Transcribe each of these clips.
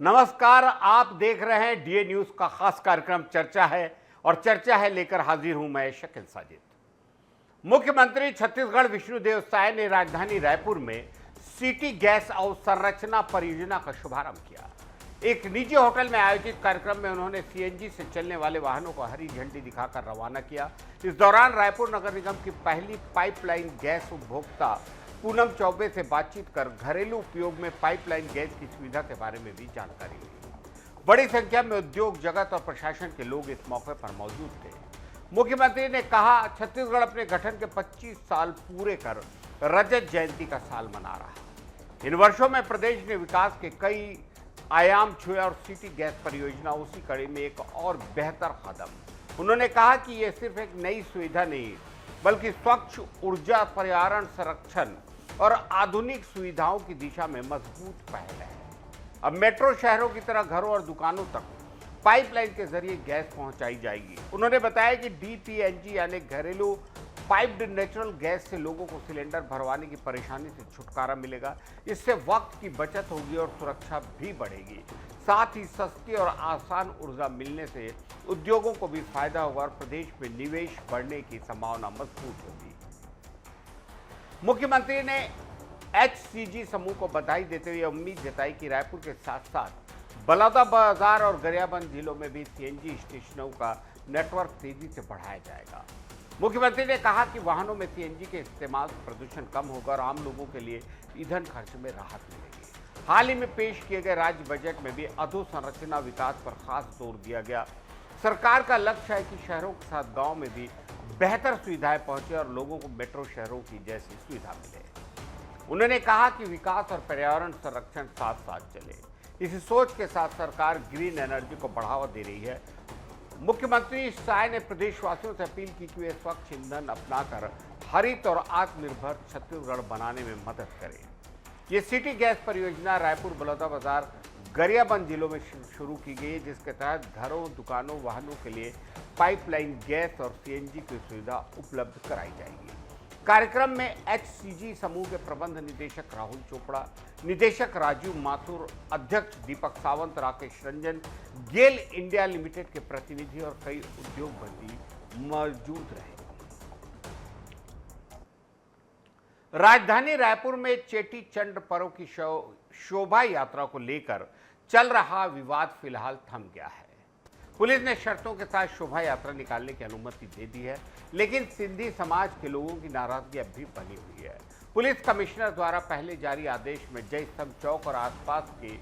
नमस्कार, आप देख रहे हैं डीए न्यूज का खास कार्यक्रम चर्चा है और चर्चा है लेकर हाजिर हूं मैं शकील साजिद। मुख्यमंत्री छत्तीसगढ़ विष्णुदेव साय ने राजधानी रायपुर में सिटी गैस अवसंरचना परियोजना का शुभारंभ किया। एक निजी होटल में आयोजित कार्यक्रम में उन्होंने सीएनजी से चलने वाले वाहनों को हरी झंडी दिखाकर रवाना किया। इस दौरान रायपुर नगर निगम की पहली पाइपलाइन गैस उपभोक्ता पूनम चौबे से बातचीत कर घरेलू उपयोग में पाइपलाइन गैस की सुविधा के बारे में भी जानकारी ली। बड़ी संख्या में उद्योग जगत और प्रशासन के लोग इस मौके पर मौजूद थे। मुख्यमंत्री ने कहा, छत्तीसगढ़ अपने गठन के 25 साल पूरे कर रजत जयंती का साल मना रहा है। इन वर्षों में प्रदेश ने विकास के कई आयाम छुए और सिटी गैस परियोजना उसी कड़ी में एक और बेहतर कदम। उन्होंने कहा कि यह सिर्फ एक नई सुविधा नहीं बल्कि स्वच्छ ऊर्जा, पर्यावरण संरक्षण और आधुनिक सुविधाओं की दिशा में मजबूत पहल है। अब मेट्रो शहरों की तरह घरों और दुकानों तक पाइपलाइन के जरिए गैस पहुंचाई जाएगी। उन्होंने बताया कि डीपीएनजी यानी घरेलू पाइप्ड नेचुरल गैस से लोगों को सिलेंडर भरवाने की परेशानी से छुटकारा मिलेगा। इससे वक्त की बचत होगी और सुरक्षा भी बढ़ेगी। साथ ही सस्ती और आसान ऊर्जा मिलने से उद्योगों को भी फायदा होगा और प्रदेश में निवेश बढ़ने की संभावना मजबूत होगी। मुख्यमंत्री ने एचसीजी समूह को बधाई देते हुए उम्मीद जताई कि रायपुर के साथ साथ बलौदाबाजार और गरियाबंद जिलों में भी सीएनजी स्टेशनों का नेटवर्क तेजी से बढ़ाया जाएगा। मुख्यमंत्री ने कहा कि वाहनों में सीएनजी के इस्तेमाल से प्रदूषण कम होगा और आम लोगों के लिए ईंधन खर्च में राहत मिलेगी। हाल ही में पेश किए गए राज्य बजट में भी अधोसंरचना विकास पर खास जोर दिया गया। सरकार का लक्ष्य है कि शहरों के साथ गांव में भी बेहतर सुविधाएं पहुंचे और लोगों को मेट्रो शहरों की जैसी सुविधा मिले। उन्होंने कहा कि विकास और पर्यावरण संरक्षण साथ साथ चले। इसी सोच के साथ सरकार ग्रीन एनर्जी को बढ़ावा दे रही है। मुख्यमंत्री साय ने प्रदेशवासियों से अपील की कि वे स्वच्छ ईंधन अपनाकर हरित और आत्मनिर्भर छत्तीसगढ़ बनाने में मदद करें। ये सिटी गैस परियोजना रायपुर, बलौदाबाजार, गरियाबंद जिलों में शुरू की गई है, जिसके तहत घरों, दुकानों, वाहनों के लिए पाइपलाइन गैस और सीएनजी की सुविधा उपलब्ध कराई जाएगी। कार्यक्रम में एचसीजी समूह के प्रबंध निदेशक राहुल चोपड़ा, निदेशक राजीव माथुर, अध्यक्ष दीपक सावंत, राकेश रंजन, गेल इंडिया लिमिटेड के प्रतिनिधि और कई उद्योगपति मौजूद रहे। राजधानी रायपुर में चेटी चंड पर्व की शोभा यात्रा को लेकर चल रहा विवाद फिलहाल थम गया है। पुलिस ने शर्तों के साथ शोभा यात्रा निकालने की अनुमति दे दी है, लेकिन सिंधी समाज के लोगों की नाराजगी अब भी बनी हुई है। पुलिस कमिश्नर द्वारा पहले जारी आदेश में जय स्तंभ चौक और आसपास के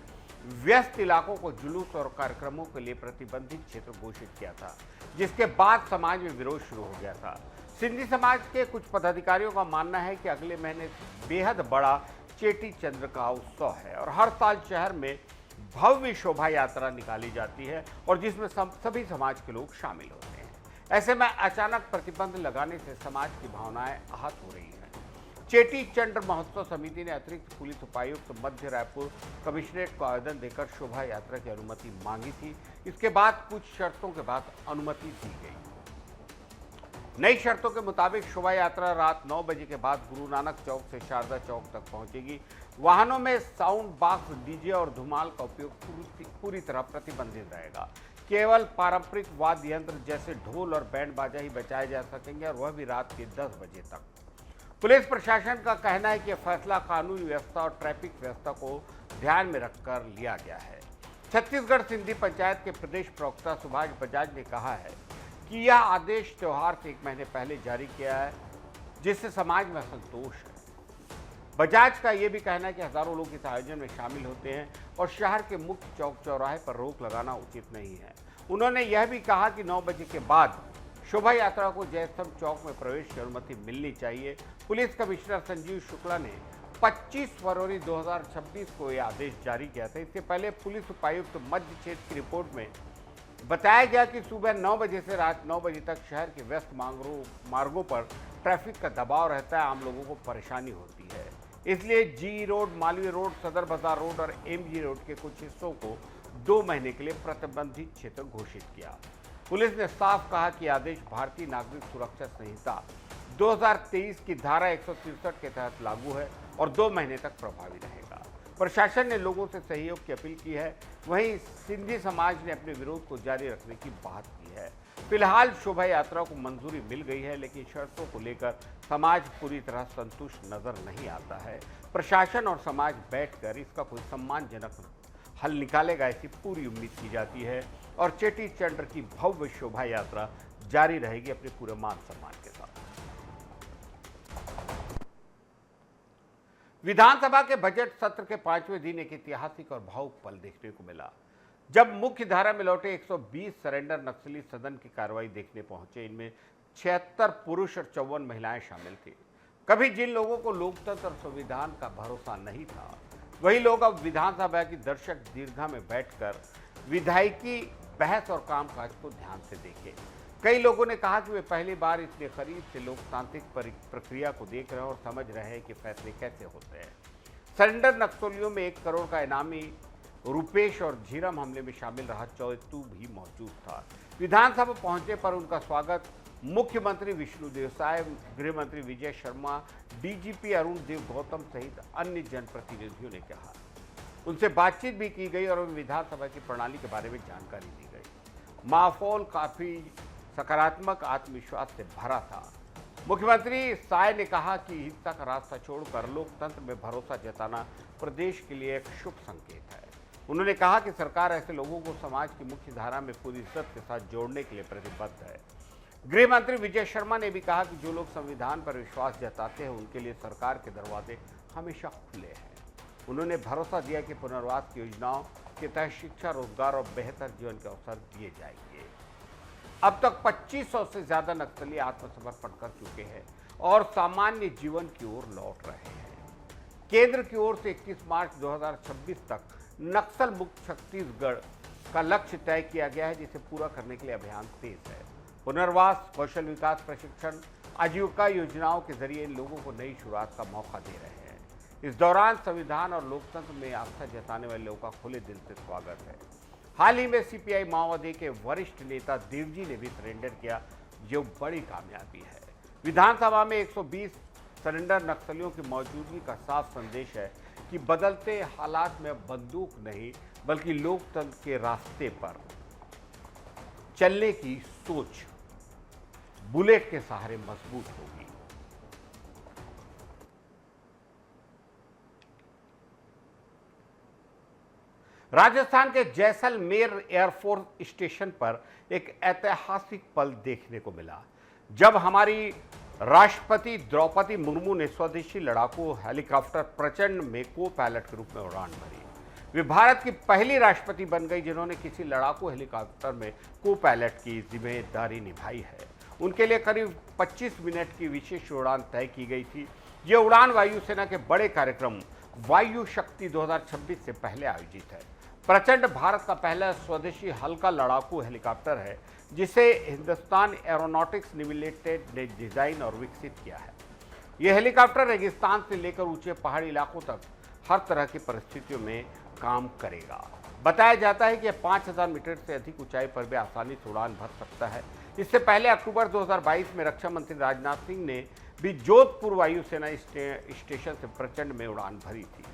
व्यस्त इलाकों को जुलूस और कार्यक्रमों के लिए प्रतिबंधित क्षेत्र घोषित किया था, जिसके बाद समाज में विरोध शुरू हो गया था। सिंधी समाज के कुछ पदाधिकारियों का मानना है कि अगले महीने बेहद बड़ा चेटी चंद्र का उत्सव है और हर साल शहर में भव्य शोभा यात्रा निकाली जाती है और जिसमें सभी समाज के लोग शामिल होते हैं। ऐसे में अचानक प्रतिबंध लगाने से समाज की भावनाएं आहत हो रही हैं। चेटी चंद्र महोत्सव समिति ने अतिरिक्त पुलिस उपायुक्त मध्य रायपुर कमिश्नरेट को आवेदन देकर शोभा यात्रा की अनुमति मांगी थी। इसके बाद कुछ शर्तों के बाद अनुमति दी गई। नई शर्तों के मुताबिक शोभा यात्रा रात 9 बजे के बाद गुरु नानक चौक से शारदा चौक तक पहुंचेगी। वाहनों में साउंड बॉक्स, डीजे और धुमाल का उपयोग पूरी तरह प्रतिबंधित रहेगा। केवल पारंपरिक वाद्य यंत्र जैसे ढोल और बैंड बाजा ही बजाए जा सकेंगे और वह भी रात के 10 बजे तक। पुलिस प्रशासन का कहना है कि यह फैसला कानून व्यवस्था और ट्रैफिक व्यवस्था को ध्यान में रखकर लिया गया है। छत्तीसगढ़ सिंधी पंचायत के प्रदेश प्रवक्ता सुभाष बजाज ने कहा है कि यह आदेश त्योहार से 1 महीने पहले जारी किया है, जिससे समाज में असंतोष है। बजाज का यह भी कहना है कि हजारों लोग इस आयोजन में शामिल होते हैं और शहर के मुख्य चौक चौराहे पर रोक लगाना उचित नहीं है। उन्होंने यह भी कहा कि 9 बजे के बाद शोभा यात्रा को जयस्तंभ चौक में प्रवेश की अनुमति मिलनी चाहिए। पुलिस कमिश्नर संजीव शुक्ला ने 25 फरवरी 2026 को यह आदेश जारी किया था। इससे पहले पुलिस उपायुक्त मध्य क्षेत्र की रिपोर्ट में बताया गया कि सुबह 9 बजे से रात 9 बजे तक शहर के व्यस्त मार्गों पर ट्रैफिक का दबाव रहता है, आम लोगों को परेशानी होती है। इसलिए जी रोड, मालवीय रोड, सदर बाजार रोड और एमजी रोड के कुछ हिस्सों को 2 महीने के लिए प्रतिबंधित क्षेत्र घोषित किया। पुलिस ने साफ कहा कि आदेश भारतीय नागरिक सुरक्षा संहिता 2023 की धारा 163 के तहत लागू है और 2 महीने तक प्रभावी रहेगा। प्रशासन ने लोगों से सहयोग की अपील की है। वहीं सिंधी समाज ने अपने विरोध को जारी रखने की बात की है। फिलहाल शोभा यात्रा को मंजूरी मिल गई है, लेकिन शर्तों को लेकर समाज पूरी तरह संतुष्ट नजर नहीं आता है। प्रशासन और समाज बैठकर इसका कोई सम्मानजनक हल निकालेगा, ऐसी पूरी उम्मीद की जाती है और चेटी चंद्र की भव्य शोभा यात्रा जारी रहेगी अपने पूरे मान सम्मान के साथ। विधानसभा के बजट सत्र के 5वें दिन एक ऐतिहासिक और भावुक पल देखने को मिला, जब मुख्य धारा में लौटे 120 सरेंडर नक्सली सदन की कार्रवाई देखने पहुंचे। इनमें 76 पुरुष और 54 महिलाएं शामिल थी। कभी जिन लोगों को लोकतंत्र और संविधान का भरोसा नहीं था, वही लोग अब विधानसभा की दर्शक दीर्घा में बैठकर विधायकी बहस और कामकाज को ध्यान से देखे। कई लोगों ने कहा कि वे पहली बार इतने करीब से लोकतांत्रिक प्रक्रिया को देख रहे हैं और समझ रहे हैं कि फैसले कैसे होते हैं। सरेंडर नक्सलियों में 1 करोड़ का इनामी रूपेश और झीरम हमले में शामिल रहा चौतू भी मौजूद था। विधानसभा पहुंचने पर उनका स्वागत मुख्यमंत्री विष्णुदेव साय, गृह मंत्री विजय शर्मा, डीजीपी अरुण देव गौतम सहित अन्य जनप्रतिनिधियों ने कहा। उनसे बातचीत भी की गई और उन्हें विधानसभा की प्रणाली के बारे में जानकारी दी गई। माहौल काफी सकारात्मक आत्मविश्वास से भरा था। मुख्यमंत्री साय ने कहा कि हिंसा का रास्ता छोड़कर लोकतंत्र में भरोसा जताना प्रदेश के लिए एक शुभ संकेत है। उन्होंने कहा कि सरकार ऐसे लोगों को समाज की मुख्य धारा में पूरी इज्जत के साथ जोड़ने के लिए प्रतिबद्ध है। गृह मंत्री विजय शर्मा ने भी कहा कि जो लोग संविधान पर विश्वास जताते हैं, उनके लिए सरकार के दरवाजे हमेशा खुले हैं। उन्होंने भरोसा दिया कि पुनर्वास की योजनाओं के तहत शिक्षा, रोजगार और बेहतर जीवन के अवसर दिए जाएंगे। अब तक 2500 से ज्यादा नक्सली आत्मसमर्पण कर चुके हैं और सामान्य जीवन की ओर लौट रहे हैं। केंद्र की ओर से 21 मार्च 2026 तक नक्सल मुक्त छत्तीसगढ़ का लक्ष्य तय किया गया है, जिसे पूरा करने के लिए अभियान तेज है। पुनर्वास, कौशल विकास प्रशिक्षण, आजीविका योजनाओं के जरिए इन लोगों को नई शुरुआत का मौका दे रहे हैं। इस दौरान संविधान और लोकतंत्र में आस्था जताने वाले लोगों का खुले दिल से स्वागत है। हाल ही में सीपीआई माओवादी के वरिष्ठ नेता देवजी ने भी सरेंडर किया, जो बड़ी कामयाबी है। विधानसभा में 120 सरेंडर नक्सलियों की मौजूदगी का साफ संदेश है कि बदलते हालात में बंदूक नहीं, बल्कि लोकतंत्र के रास्ते पर चलने की सोच बुलेट के सहारे मजबूत होगी। राजस्थान के जैसलमेर एयरफोर्स स्टेशन पर एक ऐतिहासिक पल देखने को मिला, जब हमारी राष्ट्रपति द्रौपदी मुर्मू ने स्वदेशी लड़ाकू हेलीकॉप्टर प्रचंड में को पायलट के रूप में उड़ान भरी। वे भारत की पहली राष्ट्रपति बन गई जिन्होंने किसी लड़ाकू हेलीकॉप्टर में को पायलट की जिम्मेदारी निभाई है। उनके लिए करीब 25 मिनट की विशेष उड़ान तय की गई थी। ये उड़ान वायुसेना के बड़े कार्यक्रम वायु शक्ति 2026 से पहले आयोजित है। प्रचंड भारत का पहला स्वदेशी हल्का लड़ाकू हेलीकॉप्टर है, जिसे हिंदुस्तान एरोनॉटिक्स लिमिटेड ने डिजाइन और विकसित किया है। यह हेलीकॉप्टर रेगिस्तान से लेकर ऊंचे पहाड़ी इलाकों तक हर तरह की परिस्थितियों में काम करेगा। बताया जाता है कि यह 5000 मीटर से अधिक ऊंचाई पर भी आसानी से उड़ान भर सकता है। इससे पहले अक्टूबर 2022 में रक्षा मंत्री राजनाथ सिंह ने भी जोधपुर वायुसेना स्टेशन से प्रचंड में उड़ान भरी थी।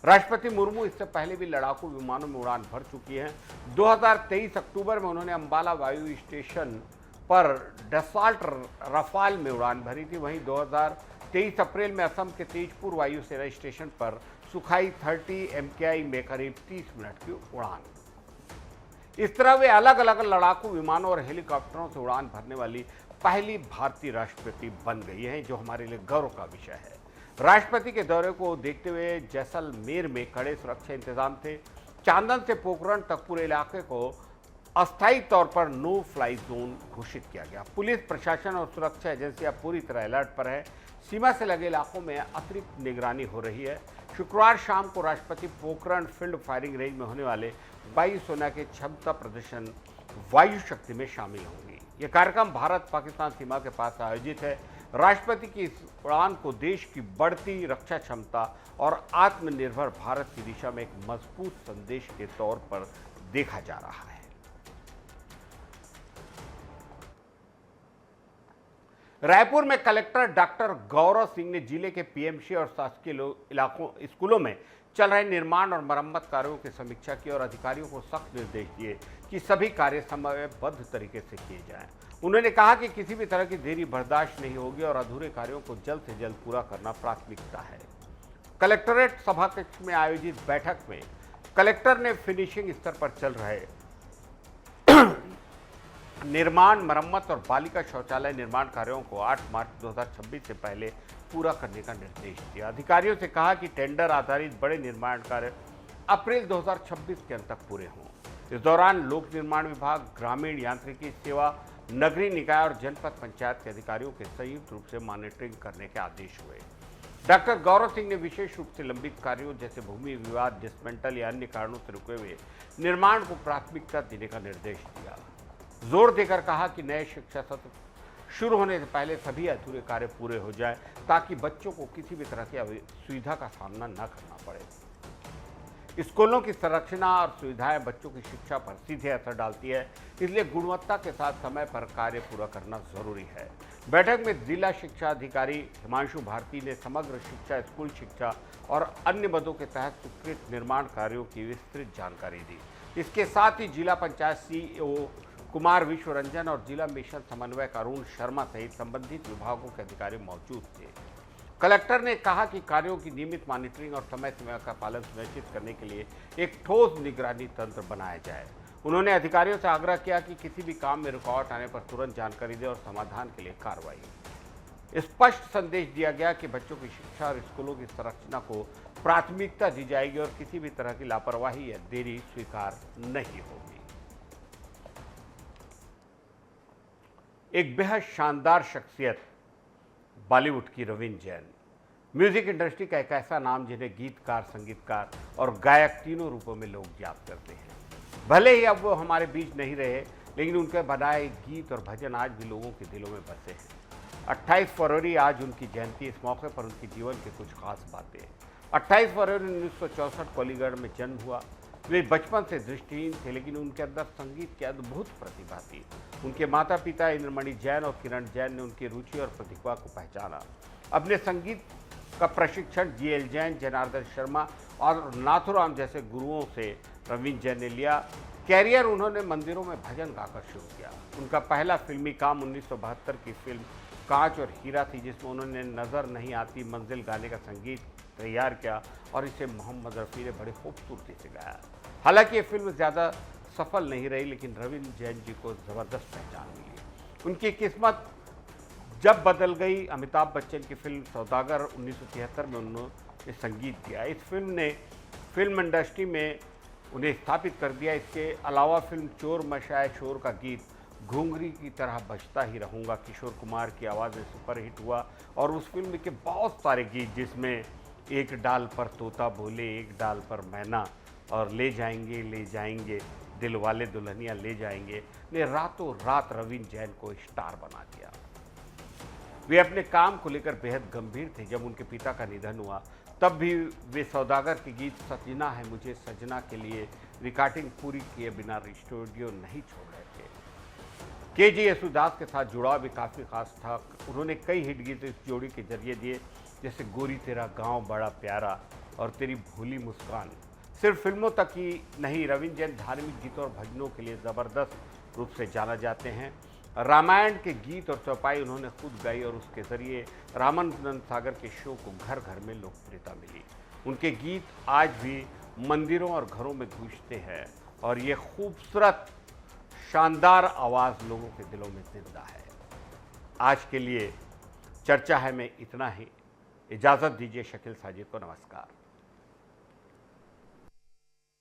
राष्ट्रपति मुर्मू इससे पहले भी लड़ाकू विमानों में उड़ान भर चुकी हैं। 2023 अक्टूबर में उन्होंने अंबाला वायु स्टेशन पर डसाल्ट रफाल में उड़ान भरी थी। वहीं 2023 अप्रैल में असम के तेजपुर वायुसेना स्टेशन पर सुखाई 30 MKI में करीब 30 मिनट की उड़ान। इस तरह वे अलग अलग लड़ाकू विमानों और हेलीकॉप्टरों से उड़ान भरने वाली पहली भारतीय राष्ट्रपति बन गई हैं, जो हमारे लिए गौरव का विषय है। राष्ट्रपति के दौरे को देखते हुए जैसलमेर में कड़े सुरक्षा इंतजाम थे। चांदन से पोखरण तक पूरे इलाके को अस्थायी तौर पर नो फ्लाई जोन घोषित किया गया। पुलिस प्रशासन और सुरक्षा एजेंसियां पूरी तरह अलर्ट पर है। सीमा से लगे इलाकों में अतिरिक्त निगरानी हो रही है। शुक्रवार शाम को राष्ट्रपति पोखरण फील्ड फायरिंग रेंज में होने वाले वायुसेना के क्षमता प्रदर्शन वायु शक्ति में शामिल होंगी। यह कार्यक्रम भारत पाकिस्तान सीमा के पास आयोजित है। राष्ट्रपति की इस उड़ान को देश की बढ़ती रक्षा क्षमता और आत्मनिर्भर भारत की दिशा में एक मजबूत संदेश के तौर पर देखा जा रहा है। रायपुर में कलेक्टर डॉक्टर गौरव सिंह ने जिले के पीएमसी और शासकीय इलाकों स्कूलों में चल रहे निर्माण और मरम्मत कार्यों की समीक्षा की और अधिकारियों को सख्त निर्देश दिए कि सभी कार्य समयबद्ध तरीके से किए जाएं। उन्होंने कहा कि किसी भी तरह की देरी बर्दाश्त नहीं होगी और अधूरे कार्यों को जल्द से जल्द पूरा करना प्राथमिकता है। कलेक्ट्रेट सभाकक्ष में आयोजित बैठक में कलेक्टर ने फिनिशिंग स्तर पर चल रहे निर्माण, मरम्मत और बालिका शौचालय निर्माण कार्यों को 8 मार्च 2026 से पहले पूरा करने का निर्देश दिया। अधिकारियों से कहा कि टेंडर आधारित बड़े निर्माण कार्य अप्रैल 2026 के अंत तक पूरे हों। इस दौरान लोक निर्माण विभाग, ग्रामीण यांत्रिकी सेवा, नगरीय निकाय और जनपद पंचायत के अधिकारियों के संयुक्त रूप से मॉनिटरिंग करने के आदेश हुए। डॉक्टर गौरव सिंह ने विशेष रूप से लंबित कार्यों जैसे भूमि विवाद, डिसमेंटल या अन्य कारणों से रुके हुए निर्माण को प्राथमिकता देने का निर्देश दिया। जोर देकर कहा कि नए शिक्षा सत्र शुरू होने से पहले सभी अधूरे कार्य पूरे हो जाएं ताकि बच्चों को किसी भी तरह की असुविधा का सामना न करना पड़े। स्कूलों की संरचना और सुविधाएं बच्चों की शिक्षा पर सीधे असर डालती है, इसलिए गुणवत्ता के साथ समय पर कार्य पूरा करना जरूरी है। बैठक में जिला शिक्षा अधिकारी हिमांशु भारती ने समग्र शिक्षा, स्कूल शिक्षा और अन्य मदों के तहत स्वीकृत निर्माण कार्यों की विस्तृत जानकारी दी। इसके साथ ही जिला पंचायत सीईओ कुमार विश्वरंजन और जिला मिशन समन्वयक अरुण शर्मा सहित संबंधित विभागों के अधिकारी मौजूद थे। कलेक्टर ने कहा कि कार्यों की नियमित मॉनिटरिंग और समय सीमा का पालन सुनिश्चित करने के लिए एक ठोस निगरानी तंत्र बनाया जाए। उन्होंने अधिकारियों से आग्रह किया कि किसी भी काम में रुकावट आने पर तुरंत जानकारी दें और समाधान के लिए कार्रवाई। स्पष्ट संदेश दिया गया कि बच्चों की शिक्षा और स्कूलों की संरचना को प्राथमिकता दी जाएगी और किसी भी तरह की लापरवाही या देरी स्वीकार नहीं होगी। एक बेहद शानदार शख्सियत बॉलीवुड की रवीन जैन, म्यूजिक इंडस्ट्री का एक ऐसा नाम जिन्हें गीतकार, संगीतकार और गायक तीनों रूपों में लोग याद करते हैं। भले ही अब वो हमारे बीच नहीं रहे, लेकिन उनके बनाए गीत और भजन आज भी लोगों के दिलों में बसे हैं। 28 फरवरी आज उनकी जयंती। इस मौके पर उनके जीवन की कुछ खास बातें। 28 फरवरी 1964 को अलीगढ़ में जन्म हुआ। वे बचपन से दृष्टिहीन थे, लेकिन उनके अंदर संगीत की अद्भुत प्रतिभा थी। उनके माता पिता इंद्रमणि जैन और किरण जैन ने उनकी रुचि और प्रतिभा को पहचाना। अपने संगीत का प्रशिक्षण जीएल जैन, जनार्दन शर्मा और नाथुराम जैसे गुरुओं से रवीन जैन ने लिया। कैरियर उन्होंने मंदिरों में भजन गाकर शुरू किया। उनका पहला फिल्मी काम 1972 की फिल्म कांच और हीरा थी, जिसमें उन्होंने नज़र नहीं आती मंजिल गाने का संगीत तैयार किया और इसे मोहम्मद रफ़ी ने बड़ी खूबसूरती से गाया। हालांकि ये फिल्म ज़्यादा सफल नहीं रही, लेकिन रवीन जैन जी को ज़बरदस्त पहचान मिली। उनकी किस्मत जब बदल गई। अमिताभ बच्चन की फिल्म सौदागर 1973 में उन्होंने संगीत दिया। इस फिल्म ने फिल्म इंडस्ट्री में उन्हें स्थापित कर दिया। इसके अलावा फिल्म चोर मचाए शोर का गीत घुंघरी की तरह बजता ही रहूँगा किशोर कुमार की आवाज़ में सुपरहिट हुआ और उस फिल्म के बहुत सारे गीत, जिसमें एक डाल पर तोता बोले, एक डाल पर मैना और ले जाएंगे दिल वाले दुल्हनिया ले जाएंगे, ने रातों रात रवीन जैन को स्टार बना दिया। वे अपने काम को लेकर बेहद गंभीर थे। जब उनके पिता का निधन हुआ तब भी वे सौदागर के गीत सजना है मुझे सजना के लिए रिकॉर्डिंग पूरी किए बिना स्टूडियो नहीं छोड़ रहे थे। केजे येसुदास के साथ जुड़ाव भी काफ़ी खास था। उन्होंने कई हिट गीत इस जोड़ी के जरिए दिए, जैसे गोरी तेरा गांव बड़ा प्यारा और तेरी भोली मुस्कान। सिर्फ फिल्मों तक ही नहीं, रवीन जैन धार्मिक गीतों और भजनों के लिए ज़बरदस्त रूप से जाना जाते हैं। रामायण के गीत और चौपाई उन्होंने खुद गाई और उसके ज़रिए रामानंद सागर के शो को घर घर में लोकप्रियता मिली। उनके गीत आज भी मंदिरों और घरों में गूंजते हैं और ये खूबसूरत शानदार आवाज़ लोगों के दिलों में जिंदा है। आज के लिए चर्चा है में इतना ही। इजाज़त दीजिए शकील साजिद को। नमस्कार।